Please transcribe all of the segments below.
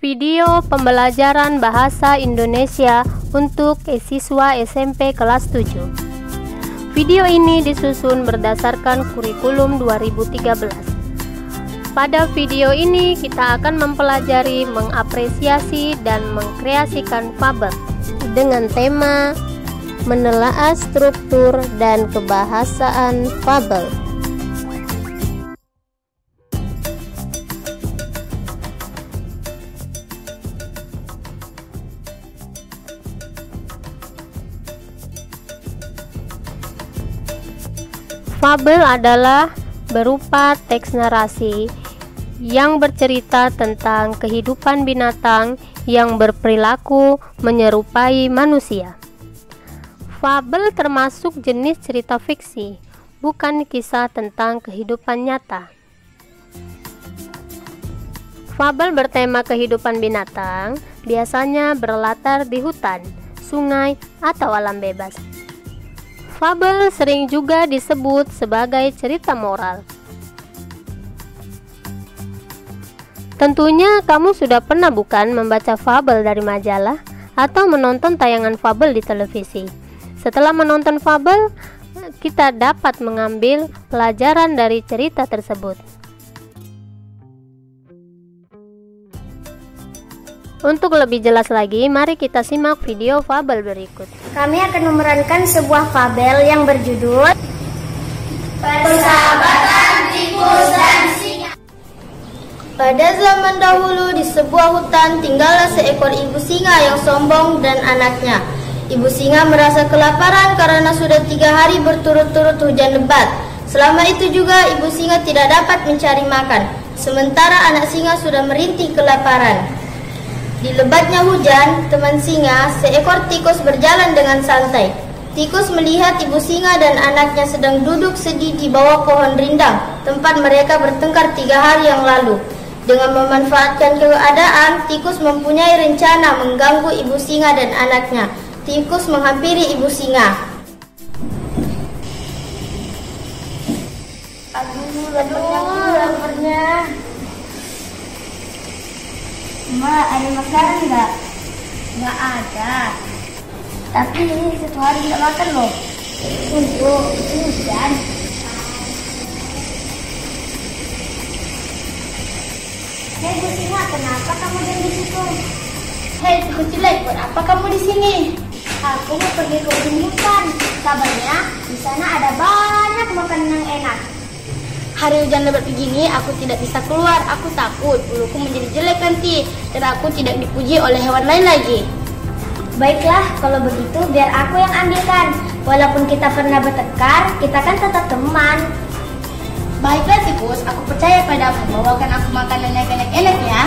Video pembelajaran bahasa Indonesia untuk siswa SMP kelas 7. Video ini disusun berdasarkan kurikulum 2013. Pada video ini kita akan mempelajari, mengapresiasi, dan mengkreasikan fabel dengan tema menelaah struktur dan kebahasaan fabel. Fabel adalah berupa teks narasi yang bercerita tentang kehidupan binatang yang berperilaku menyerupai manusia. Fabel termasuk jenis cerita fiksi, bukan kisah tentang kehidupan nyata. Fabel bertema kehidupan binatang biasanya berlatar di hutan, sungai, atau alam bebas. Fabel sering juga disebut sebagai cerita moral. Tentunya kamu sudah pernah bukan membaca fabel dari majalah atau menonton tayangan fabel di televisi. Setelah menonton fabel, kita dapat mengambil pelajaran dari cerita tersebut. Untuk lebih jelas lagi, mari kita simak video fabel berikut. Kami akan memerankan sebuah fabel yang berjudul Persahabatan Tikus dan Singa. Pada zaman dahulu di sebuah hutan tinggallah seekor ibu singa yang sombong dan anaknya. Ibu singa merasa kelaparan karena sudah 3 hari berturut-turut hujan lebat. Selama itu juga ibu singa tidak dapat mencari makan, sementara anak singa sudah merintih kelaparan. Di lebatnya hujan, teman singa, seekor tikus berjalan dengan santai. Tikus melihat ibu singa dan anaknya sedang duduk sedih di bawah pohon rindang, tempat mereka bertengkar 3 hari yang lalu. Dengan memanfaatkan keadaan, tikus mempunyai rencana mengganggu ibu singa dan anaknya. Tikus menghampiri ibu singa. Aduh, laparnya. Ma, ada makanan nggak? Nggak ada. Tapi ini 1 hari nggak makan loh. Untuk hujan. Hei Bu Singa, kenapa kamu diam di situ? Hei tikus jelek, buat apa kamu di sini? Aku mau pergi ke ujung hutan. Kabarnya di sana ada banyak makanan yang enak. Hari hujan lebat begini, aku tidak bisa keluar. Aku takut buluku menjadi jelek nanti, dan aku tidak dipuji oleh hewan lain lagi. Baiklah, kalau begitu biar aku yang ambilkan. Walaupun kita pernah bertengkar, kita kan tetap teman. Baiklah tikus, aku percaya padamu. Bawakan aku makanan yang enak-enak ya.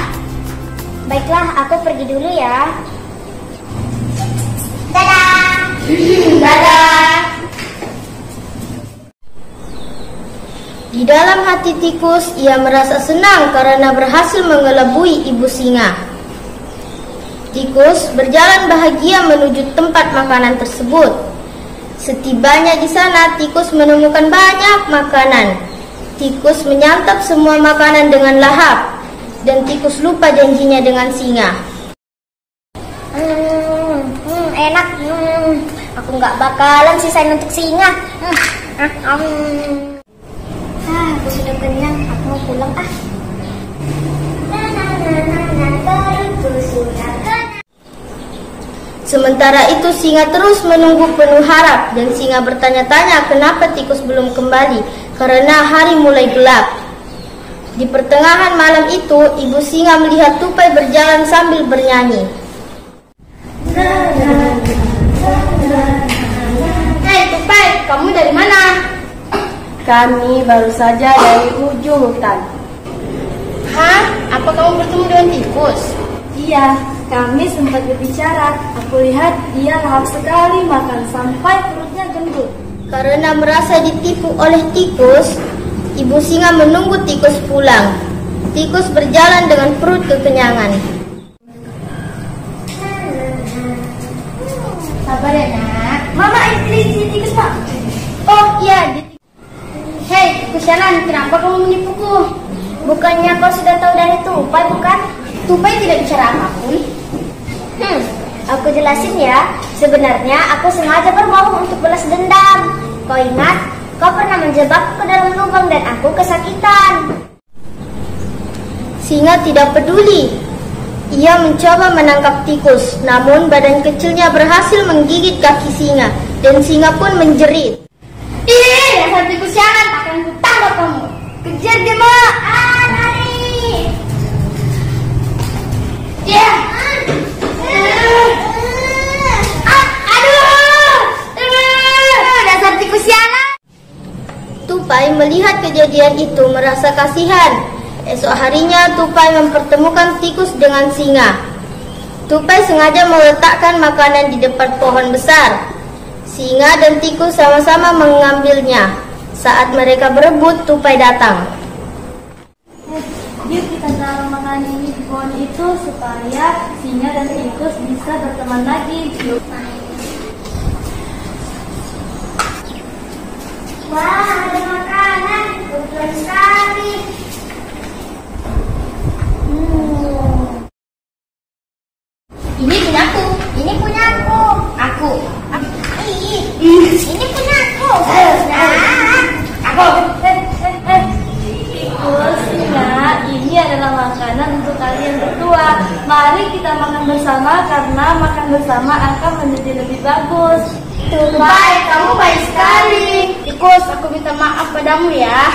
Baiklah, aku pergi dulu ya. Dadah. Dadah. Di dalam hati tikus, ia merasa senang karena berhasil mengelabui ibu singa. Tikus berjalan bahagia menuju tempat makanan tersebut. Setibanya di sana, tikus menemukan banyak makanan. Tikus menyantap semua makanan dengan lahap, dan tikus lupa janjinya dengan singa. Enak. Aku nggak bakalan sisain untuk singa. Aku sudah kenyang, aku mau pulang Sementara itu singa terus menunggu penuh harap, dan singa bertanya-tanya kenapa tikus belum kembali, karena hari mulai gelap. Di pertengahan malam itu, ibu singa melihat tupai berjalan sambil bernyanyi. Hei tupai, kamu dari mana? Kami baru saja dari ujung hutan. Hah? Apa kamu bertemu dengan tikus? Iya, kami sempat berbicara. Aku lihat dia lahap sekali makan sampai perutnya gendut. Karena merasa ditipu oleh tikus, ibu singa menunggu tikus pulang. Tikus berjalan dengan perut kekenyangan. Sabar ya nak. Mama, ini tikus pak. Oh iya. Hei, tikus jalan, kenapa kamu menipuku? Bukannya kau sudah tahu dari tupai bukan? Tupai tidak bicara apapun? Aku jelasin ya. Sebenarnya aku sengaja berbohong untuk balas dendam. Kau ingat? Kau pernah menjebakku ke dalam lubang dan aku kesakitan. Singa tidak peduli. Ia mencoba menangkap tikus, namun badan kecilnya berhasil menggigit kaki singa, dan singa pun menjerit. Ih, dasar tikus sialan, akan kutangkap kamu. Kejar dia, Mak. Lari. Ya. Dasar tikus sialan. Tupai melihat kejadian itu merasa kasihan. Esok harinya Tupai mempertemukan tikus dengan singa. Tupai sengaja meletakkan makanan di depan pohon besar. Singa dan tikus sama-sama mengambilnya. Saat mereka berebut, Tupai datang. Yuk kita taruh makanan ini di pohon itu supaya singa dan tikus bisa berteman lagi. Yuk. Wah, ada makanan. Kebetulan sekali. Ini punyaku. Ini punyaku. Aku. Ini punyaku. Aku. Tikus, singa, ini adalah makanan untuk kalian berdua. Mari kita makan bersama karena makan bersama akan menjadi lebih bagus. Tupai, kamu baik sekali. Tikus, aku minta maaf padamu ya.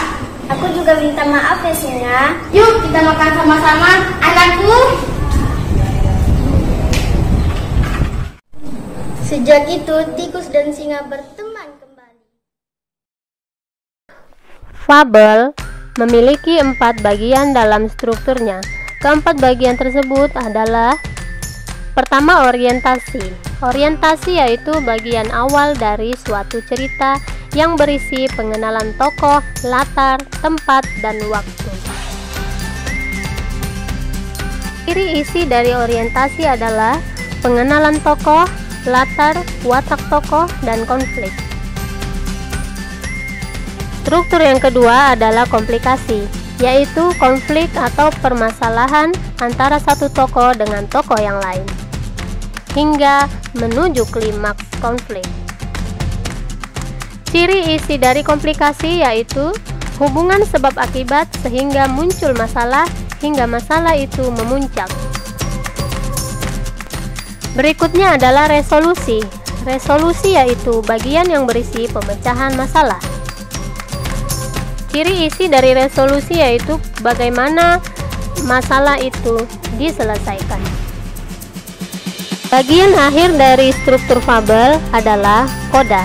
Aku juga minta maaf ya, singa. Yuk kita makan sama-sama, anakku. Sejak itu, tikus dan singa berteman kembali. Fabel memiliki 4 bagian dalam strukturnya. Keempat bagian tersebut adalah: pertama, orientasi. Orientasi yaitu bagian awal dari suatu cerita yang berisi pengenalan tokoh, latar, tempat, dan waktu. Ciri isi dari orientasi adalah pengenalan tokoh, latar, watak tokoh, dan konflik. Struktur yang kedua adalah komplikasi, yaitu konflik atau permasalahan antara satu tokoh dengan tokoh yang lain, hingga menuju klimaks konflik. Ciri isi dari komplikasi yaitu hubungan sebab akibat sehingga muncul masalah hingga masalah itu memuncak. Berikutnya adalah resolusi. Resolusi yaitu bagian yang berisi pemecahan masalah. Ciri isi dari resolusi yaitu bagaimana masalah itu diselesaikan. Bagian akhir dari struktur fabel adalah koda,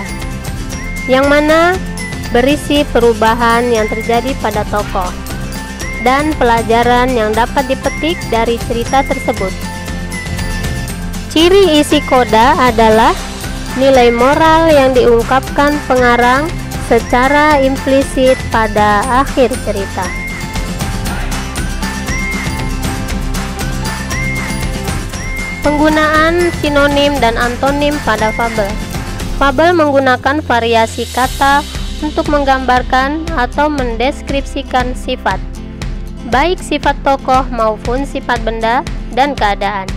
yang mana berisi perubahan yang terjadi pada tokoh dan pelajaran yang dapat dipetik dari cerita tersebut. Ciri isi koda adalah nilai moral yang diungkapkan pengarang secara implisit pada akhir cerita. Penggunaan sinonim dan antonim pada fabel. Fabel menggunakan variasi kata untuk menggambarkan atau mendeskripsikan sifat, baik sifat tokoh maupun sifat benda dan keadaan.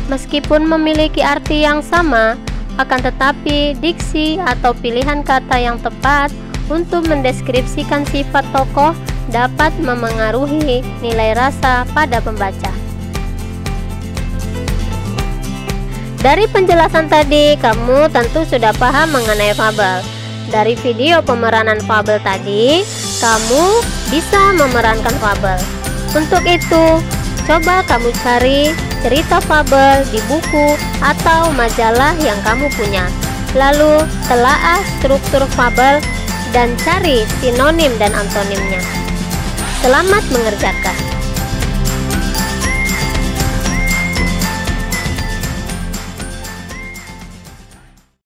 Meskipun memiliki arti yang sama, akan tetapi diksi atau pilihan kata yang tepat untuk mendeskripsikan sifat tokoh dapat memengaruhi nilai rasa pada pembaca. Dari penjelasan tadi, kamu tentu sudah paham mengenai fabel. Dari video pemeranan fabel tadi, kamu bisa memerankan fabel. Untuk itu, coba kamu cari cerita fabel di buku atau majalah yang kamu punya. Lalu, telaah struktur fabel dan cari sinonim dan antonimnya. Selamat mengerjakan.